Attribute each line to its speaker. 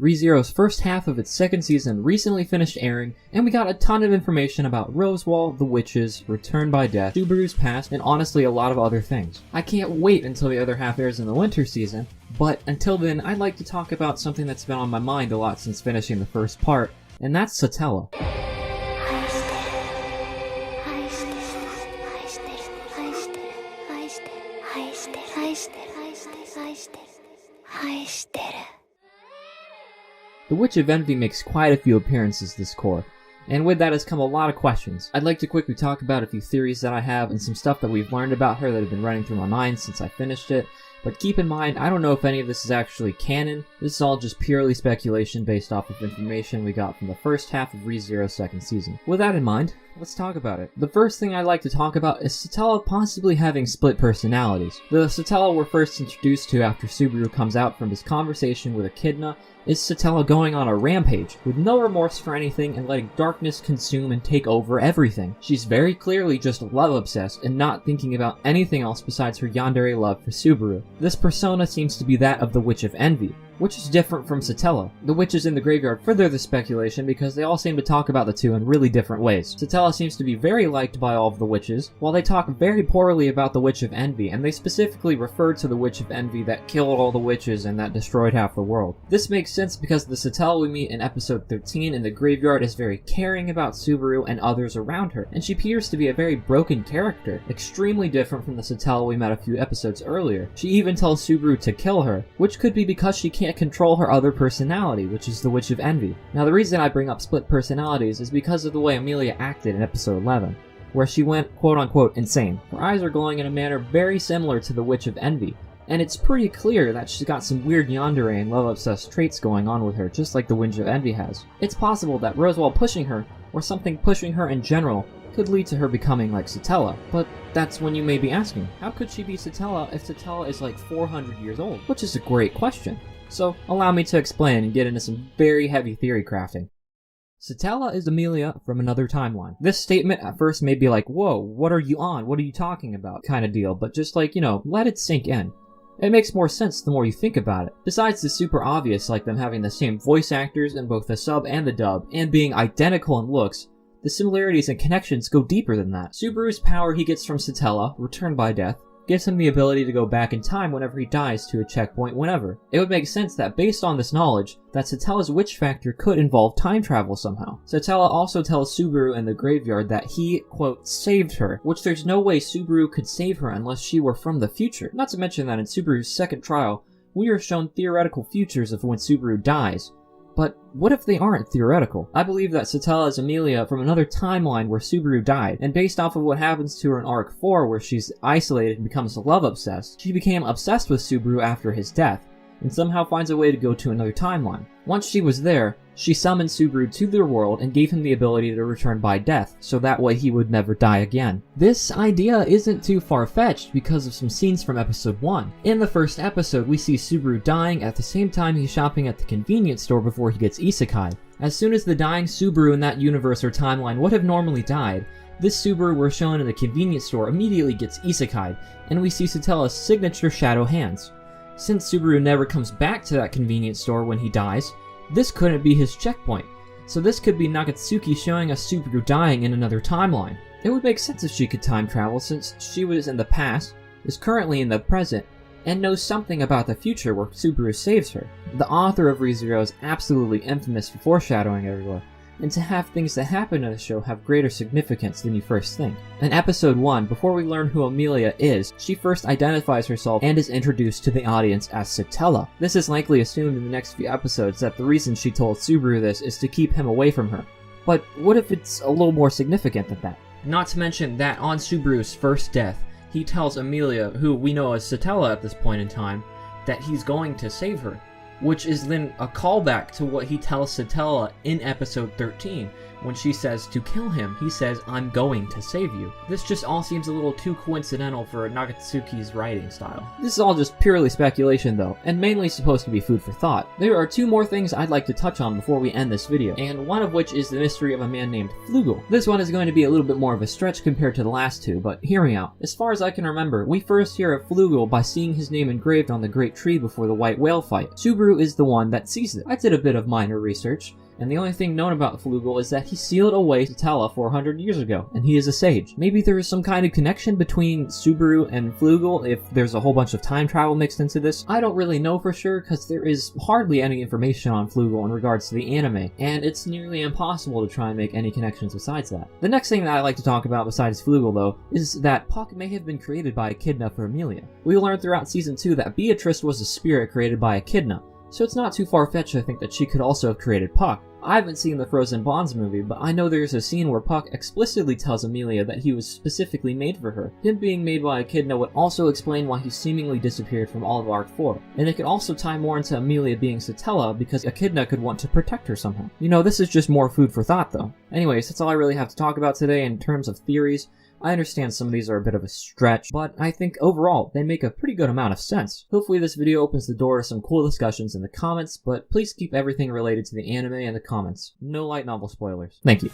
Speaker 1: ReZero's first half of its second season recently finished airing, and we got a ton of information about Roswaal, the witches, Return by Death, Subaru's past, and honestly a lot of other things. I can't wait until the other half airs in the winter season, but until then I'd like to talk about something that's been on my mind a lot since finishing the first part, and that's Satella. The Witch of Envy makes quite a few appearances this core, and with that has come a lot of questions. I'd like to quickly talk about a few theories that I have and some stuff that we've learned about her that have been running through my mind since I finished it, but keep in mind, I don't know if any of this is actually canon. This is all just purely speculation based off of information we got from the first half of ReZero's second season. With that in mind, let's talk about it. The first thing I'd like to talk about is Satella possibly having split personalities. The Satella we're first introduced to after Subaru comes out from his conversation with Echidna is Satella going on a rampage, with no remorse for anything and letting darkness consume and take over everything. She's very clearly just love-obsessed and not thinking about anything else besides her yandere love for Subaru. This persona seems to be that of the Witch of Envy, which is different from Satella. The witches in the graveyard further the speculation because they all seem to talk about the two in really different ways. Satella seems to be very liked by all of the witches, while they talk very poorly about the Witch of Envy, and they specifically refer to the Witch of Envy that killed all the witches and that destroyed half the world. This makes sense because the Satella we meet in episode 13 in the graveyard is very caring about Subaru and others around her, and she appears to be a very broken character, extremely different from the Satella we met a few episodes earlier. She even tells Subaru to kill her, which could be because she can't control her other personality, which is the Witch of Envy. Now the reason I bring up split personalities is because of the way Emilia acted in episode 11, where she went quote-unquote insane. Her eyes are glowing in a manner very similar to the Witch of Envy, and it's pretty clear that she's got some weird yandere and love-obsessed traits going on with her, just like the Witch of Envy has. It's possible that Roswaal pushing her, or something pushing her in general, could lead to her becoming like Satella, but that's when you may be asking, how could she be Satella if Satella is like 400 years old? Which is a great question. So allow me to explain and get into some very heavy theory crafting. Satella is Emilia from another timeline. This statement at first may be like, whoa, what are you on? What are you talking about? Kind of deal, but just like, let it sink in. It makes more sense the more you think about it. Besides the super obvious like them having the same voice actors in both the sub and the dub, and being identical in looks, the similarities and connections go deeper than that. Subaru's power he gets from Satella, Return by Death, gives him the ability to go back in time whenever he dies to a checkpoint whenever. It would make sense that based on this knowledge, that Satella's witch factor could involve time travel somehow. Satella also tells Subaru in the graveyard that he, quote, saved her, which there's no way Subaru could save her unless she were from the future. Not to mention that in Subaru's second trial, we are shown theoretical futures of when Subaru dies. But what if they aren't theoretical? I believe that Satella is Emilia from another timeline where Subaru died, and based off of what happens to her in Arc 4 where she's isolated and becomes love-obsessed, she became obsessed with Subaru after his death, and somehow finds a way to go to another timeline. Once she was there, she summoned Subaru to their world and gave him the ability to return by death, so that way he would never die again. This idea isn't too far-fetched because of some scenes from episode 1. In the first episode, we see Subaru dying at the same time he's shopping at the convenience store before he gets isekai. As soon as the dying Subaru in that universe or timeline would have normally died, this Subaru we're shown in the convenience store immediately gets isekai'd, and we see Satella's signature shadow hands. Since Subaru never comes back to that convenience store when he dies, this couldn't be his checkpoint, so this could be Nagatsuki showing us Subaru dying in another timeline. It would make sense if she could time travel since she was in the past, is currently in the present, and knows something about the future where Subaru saves her. The author of ReZero is absolutely infamous for foreshadowing everywhere, and to have things that happen in the show have greater significance than you first think. In episode 1, before we learn who Emilia is, she first identifies herself and is introduced to the audience as Satella. This is likely assumed in the next few episodes that the reason she told Subaru this is to keep him away from her. But what if it's a little more significant than that? Not to mention that on Subaru's first death, he tells Emilia, who we know as Satella at this point in time, that he's going to save her, which is then a callback to what he tells Satella in episode 13, when she says to kill him, he says, "I'm going to save you." This just all seems a little too coincidental for Nagatsuki's writing style. This is all just purely speculation though, and mainly supposed to be food for thought. There are two more things I'd like to touch on before we end this video, and one of which is the mystery of a man named Flugel. This one is going to be a little bit more of a stretch compared to the last two, but hear me out. As far as I can remember, we first hear of Flugel by seeing his name engraved on the great tree before the white whale fight. Subaru is the one that sees it. I did a bit of minor research, and the only thing known about Flugel is that he sealed away Satella 400 years ago, and he is a sage. Maybe there is some kind of connection between Subaru and Flugel if there's a whole bunch of time travel mixed into this. I don't really know for sure, because there is hardly any information on Flugel in regards to the anime, and it's nearly impossible to try and make any connections besides that. The next thing that I like to talk about besides Flugel, though, is that Puck may have been created by Echidna for Emilia. We learned throughout Season 2 that Beatrice was a spirit created by Echidna, so it's not too far-fetched to think that she could also have created Puck. I haven't seen the Frozen Bonds movie, but I know there's a scene where Puck explicitly tells Emilia that he was specifically made for her. Him being made by Echidna would also explain why he seemingly disappeared from all of Arc 4. And it could also tie more into Emilia being Satella, because Echidna could want to protect her somehow. You know, this is just more food for thought though. Anyways, that's all I really have to talk about today in terms of theories. I understand some of these are a bit of a stretch, but I think overall they make a pretty good amount of sense. Hopefully this video opens the door to some cool discussions in the comments, but please keep everything related to the anime in the comments. No light novel spoilers. Thank you.